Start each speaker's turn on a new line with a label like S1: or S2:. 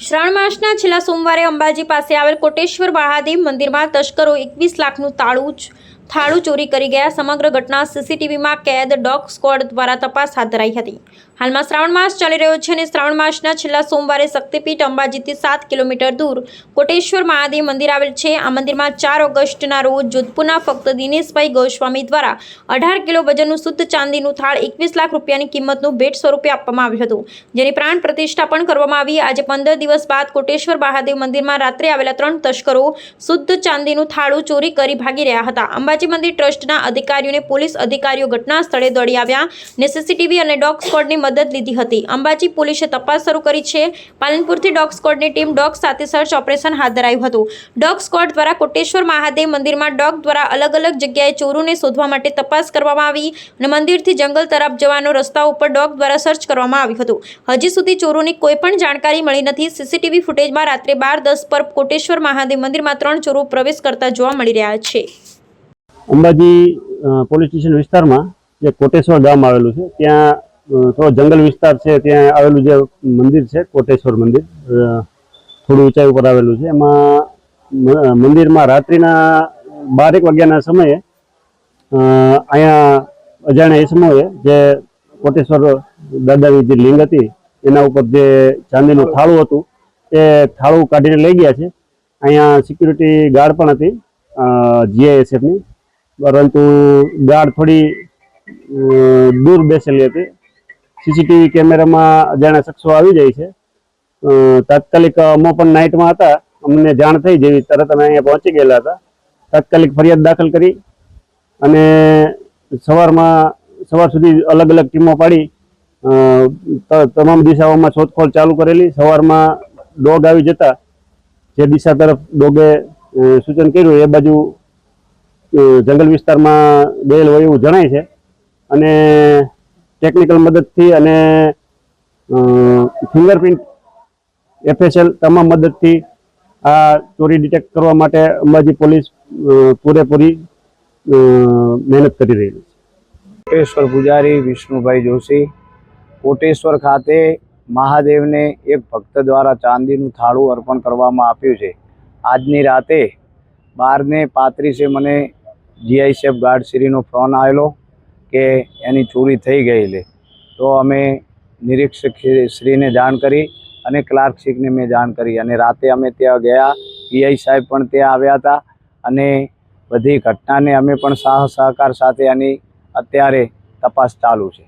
S1: શ્રાવણ માસના છેલ્લા સોમવારે અંબાજી પાસે આવેલ કોટેશ્વર મહાદેવ મંદિરમાં તસ્કરો 21 લાખનું થાળું ચોરી કરી ગયા. સમગ્ર ઘટના સીસીટીવીમાં કેદ. ડોગ સ્ક્વોડ દ્વારા તપાસ હાથ ધરાઈ હતી. હાલમાં શ્રાવણ માસ ચાલી રહ્યો છે અને શ્રાવણ માસના છેલ્લા સોમવારે શક્તિપીઠ અંબાજીથી 7 કિલોમીટર દૂર કોટેશ્વર મહાદેવ મંદિર આવેલ છે. આ મંદિરમાં 4 ઓગસ્ટના રોજ જોધપુરના ફક્ત દિનેશભાઈ ગોસ્વામી દ્વારા 18 કિલો વજનનું શુદ્ધ ચાંદીનું થાળ 21 લાખ રૂપિયાની કિંમતનું ભેટ સ્વરૂપે આપવામાં આવ્યું હતું, જેની પ્રાણ પ્રતિષ્ઠા પણ કરવામાં આવી. આજે 15 દિવસ બાદ કોટેશ્વર મહાદેવ મંદિરમાં રાત્રે આવેલા 3 તસ્કરો શુદ્ધ ચાંદીનું થાળું ચોરી કરી ભાગી રહ્યા હતા. અંબાજી મંદિર ટ્રસ્ટના અધિકારીઓને પોલીસ અધિકારીઓ ઘટના સ્થળે દોડી આવ્યા અને સીસીટીવી અને ડોગ સ્ક્વોડની મદદ લીધી હતી. અંબાજી પોલીસે તપાસ શરૂ કરી છે. પાલનપુરથી ડોગ સ્ક્વોડની ટીમ ડોગ સાથે સર્ચ ઓપરેશન હાથ ધરાયું હતું. ડોગ સ્ક્વોડ દ્વારા કોટેશ્વર મહાદેવ મંદિરમાં ડોગ દ્વારા અલગ અલગ જગ્યાએ ચોરોને શોધવા માટે તપાસ કરવામાં આવી અને મંદિરથી જંગલ તરફ જવાનો રસ્તા ઉપર ડોગ દ્વારા સર્ચ કરવામાં આવ્યું હતું. હજી સુધી ચોરોની કોઈ પણ જાણકારી મળી નથી. સીસીટીવી ફૂટેજમાં રાત્રે 12:10 પર કોટેશ્વર મહાદેવ મંદિરમાં 3 ચોરો પ્રવેશ કરતા જોવા મળી રહ્યા છે.
S2: અંબાજી પોલીસ સ્ટેશન વિસ્તારમાં જે કોટેશ્વર ગામ આવેલું છે, ત્યાં થોડો જંગલ વિસ્તાર છે. ત્યાં આવેલું જે મંદિર છે કોટેશ્વર મંદિર, થોડું ઊંચાઈ ઉપર આવેલું છે. એમાં મંદિરમાં રાત્રિના 12 વાગ્યાના સમયે અહીંયા અજાણ્યા ઇસમોએ જે કોટેશ્વર દાદાની જે લિંગ હતી એના ઉપર જે ચાંદીનું થાળું હતું એ થાળું કાઢીને લઈ ગયા છે. અહીંયા સિક્યુરિટી ગાર્ડ પણ હતી GISFની, પરંતુ ગાર્ડ થોડી દૂર બેસેલી હતી. સીસીટીવી કેમેરામાં અજાણ્યા શખ્સો આવી જાય છે. તાત્કાલિક અમે પણ નાઇટમાં હતા, અમને જાણ થઈ જેવી તરત અમે અહીંયા પહોંચી ગયેલા હતા. તાત્કાલિક ફરિયાદ દાખલ કરી અને સવાર સુધી અલગ અલગ ટીમો પાડી તમામ દિશાઓમાં શોધખોળ ચાલુ કરેલી. સવારમાં ડોગ આવી જતા જે દિશા તરફ ડોગે સૂચન કર્યું એ બાજુ જંગલ વિસ્તારમાં ગયેલ હોય એવું જણાય છે. અને ટેકનિકલ મદદથી અને ફિંગરપ્રિન્ટ FSL તમામ મદદથી આ ચોરી ડિટેક્ટ કરવા માટે અંબાજી પોલીસ પૂરેપૂરી મહેનત કરી રહી છે.
S3: કોટેશ્વર પૂજારી વિષ્ણુભાઈ જોશી. કોટેશ્વર ખાતે મહાદેવને એક ભક્ત દ્વારા ચાંદીનું થાળું અર્પણ કરવામાં આપ્યું છે. આજની રાતે 12:35 મને GISF ગાર્ડશ્રીનો ફોન આવેલો કે એની ચોરી થઈ ગયેલી. તો અમે નિરીક્ષક શ્રીને જાણ કરી અને ક્લાર્કશ્રીને મેં જાણ કરી અને રાતે અમે ત્યાં ગયા. PI સાહેબ પણ ત્યાં આવ્યા હતા અને બધી ઘટનાને અમે પણ સહકાર સાથે આની અત્યારે તપાસ ચાલુ છે.